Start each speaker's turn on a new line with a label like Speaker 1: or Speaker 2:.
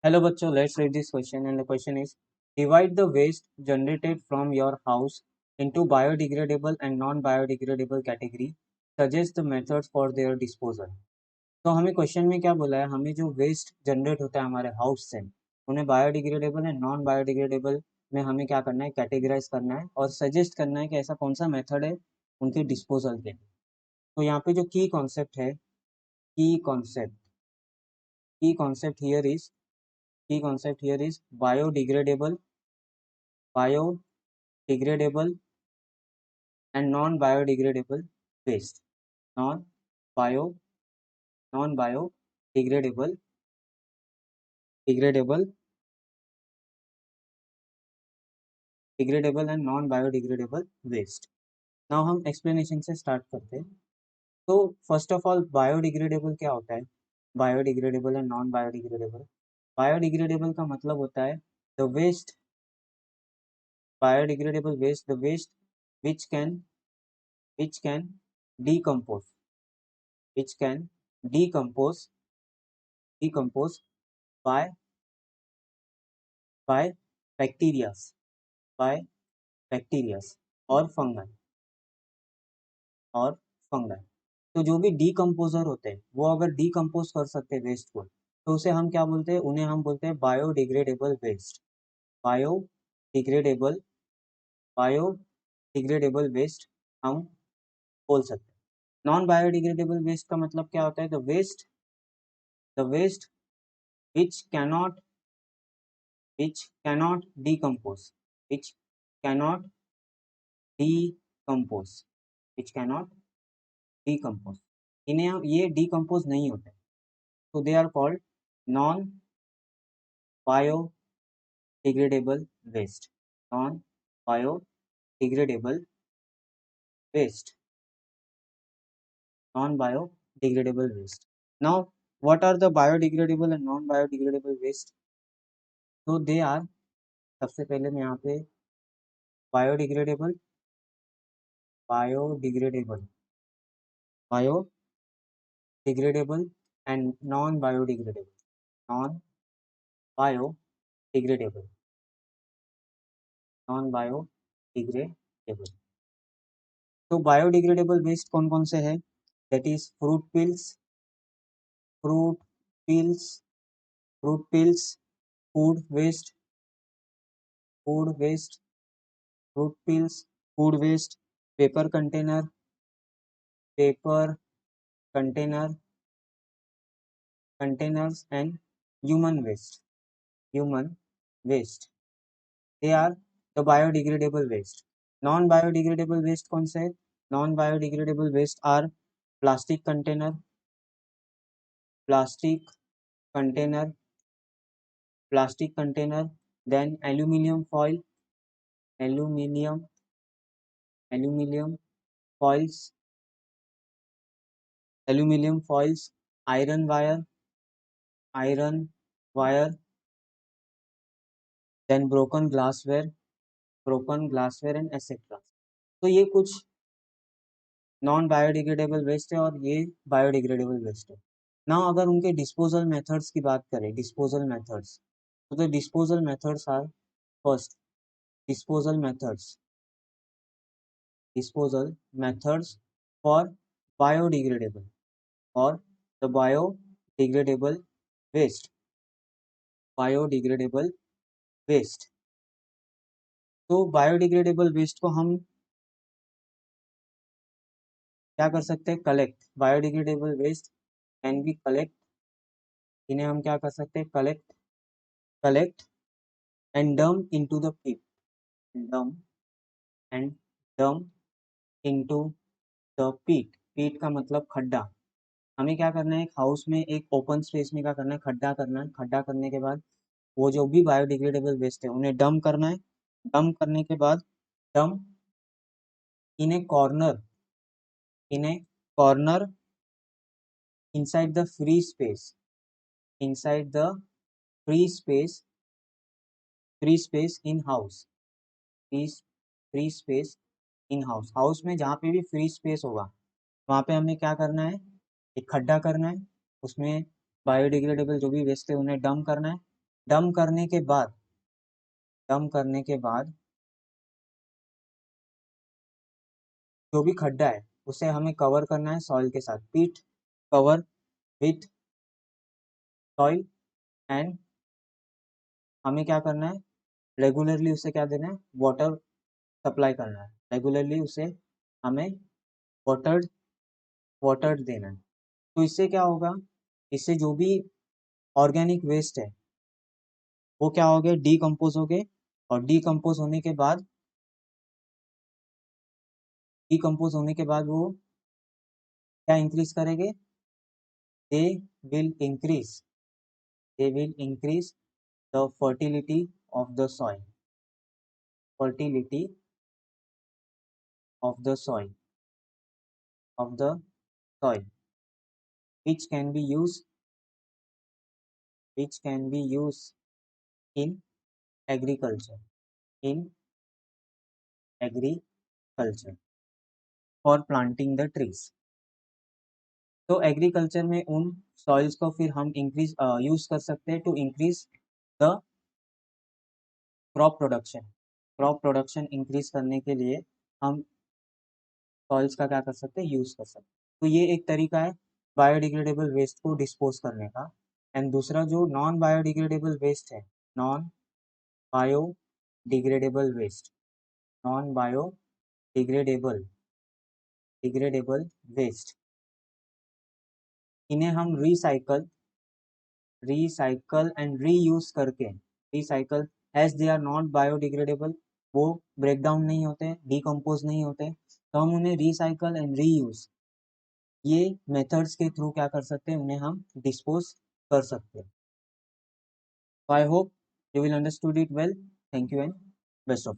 Speaker 1: Hello बच्चों, let's read this question and the question is divide the waste generated from your house into biodegradable and non-biodegradable category. Suggest the methods for their disposal. तो हमें question में क्या बोला है, हमें जो waste generate होता है हमारे हाउस से उन्हें बायोडिग्रेडेबल एंड नॉन बायोडिग्रेडेबल में हमें क्या करना है, कैटेगराइज करना है और सजेस्ट करना है कि ऐसा कौन सा मेथड है उनके डिस्पोजल के लिए। तो यहाँ पे जो की concept here is biodegradable and non-biodegradable waste. Non-bio, non-biodegradable, degradable and non-biodegradable waste. Now हम explanation से start करते हैं। तो फर्स्ट ऑफ ऑल बायोडिग्रेडेबल क्या होता है, biodegradable and non biodegradable. Biodegradable का मतलब होता है the waste, biodegradable waste, the waste which can which can decompose which can decompose by by bacteria by bacteria और फंगल। तो जो भी डीकम्पोजर होते हैं वो अगर डीकम्पोज कर सकते हैं वेस्ट को, तो उसे हम क्या बोलते हैं, उन्हें हम बोलते हैं biodegradable waste. Biodegradable biodegradable waste हम बोल सकते हैं। नॉन बायोडिग्रेडेबल वेस्ट का मतलब क्या होता है, the waste which cannot decompose which cannot decompose which cannot decompose, इन्हें ये डीकम्पोज नहीं होते, तो they are called non biodegradable waste. Non biodegradable waste, non biodegradable waste. Now what are the biodegradable and non biodegradable waste? तो they are, सबसे पहले मैं यहाँ पे biodegradable biodegradable biodegradable and non biodegradable, non biodegradable, non biodegradable. तो biodegradable waste कौन कौन से है, that is fruit peels fruit peels, food waste food waste fruit peels, food waste, paper container paper container containers and human waste they are the biodegradable waste. Non biodegradable waste कौन से है, non biodegradable waste are plastic container plastic container plastic container, then aluminium foil aluminium aluminium foils aluminium foils, iron wire, then broken glassware and et cetera. तो ये कुछ non biodegradable waste है और ये biodegradable waste है। ना अगर उनके डिस्पोजल मेथड्स की बात करें, डिस्पोजल मेथड्स, तो the disposal methods are first disposal methods for biodegradable और द वेस्ट बायोडिग्रेडेबल वेस्ट। तो बायोडिग्रेडेबल वेस्ट को हम क्या कर सकते हैं, collect. Biodegradable waste can be collect, इन्हें हम क्या कर सकते हैं, collect and dump into the pit dump and dump into the pit का मतलब खड्डा। हमें क्या करना है, एक हाउस में एक ओपन स्पेस में क्या करना है, खड्डा करना है। खड्डा करने के बाद वो जो भी बायोडिग्रेडेबल वेस्ट है उन्हें डंप करना है। डंप करने के बाद dump in A corner inside the free space inside the free space in house free free space in house में जहाँ पे भी फ्री स्पेस होगा वहाँ पे हमें क्या करना है, एक खड्डा करना है, उसमें बायोडिग्रेडेबल जो भी वेस्ट है उन्हें डंप करना है। डंप करने के बाद जो भी खड्डा है उसे हमें कवर करना है सॉइल के साथ। पीट कवर विथ सॉइल एंड हमें क्या करना है, रेगुलरली उसे क्या देना है, वाटर सप्लाई करना है। रेगुलरली उसे हमें वाटर देना है। तो इससे क्या होगा, इससे जो भी ऑर्गेनिक वेस्ट है वो क्या हो गए, डीकम्पोज हो गए। और डीकम्पोज होने के बाद वो क्या इंक्रीज करेंगे, they will increase the fertility of the soil of the soil which can be used in agriculture for planting the trees। तो एग्रीकल्चर में उन सॉइल्स को फिर हम यूज कर सकते हैं to increase the crop production increase करने के लिए हम सॉइल्स का क्या कर सकते हैं, यूज कर सकते हैं। तो ये एक तरीका है बायोडिग्रेडेबल वेस्ट को डिस्पोज करने का। एंड दूसरा जो नॉन बायोडिग्रेडेबल वेस्ट है, नॉन बायोडिग्रेडेबल वेस्ट, इन्हें हम रिसाइकल एंड रीयूज करके, recycle as they are not biodegradable, वो ब्रेक डाउन नहीं होते, डीकम्पोज नहीं होते, तो हम उन्हें रिसाइकल एंड रीयूज ये मेथड्स के थ्रू क्या कर सकते हैं, उन्हें हम डिस्पोज कर सकते हैं। I hope you will understood it well. Thank you and best of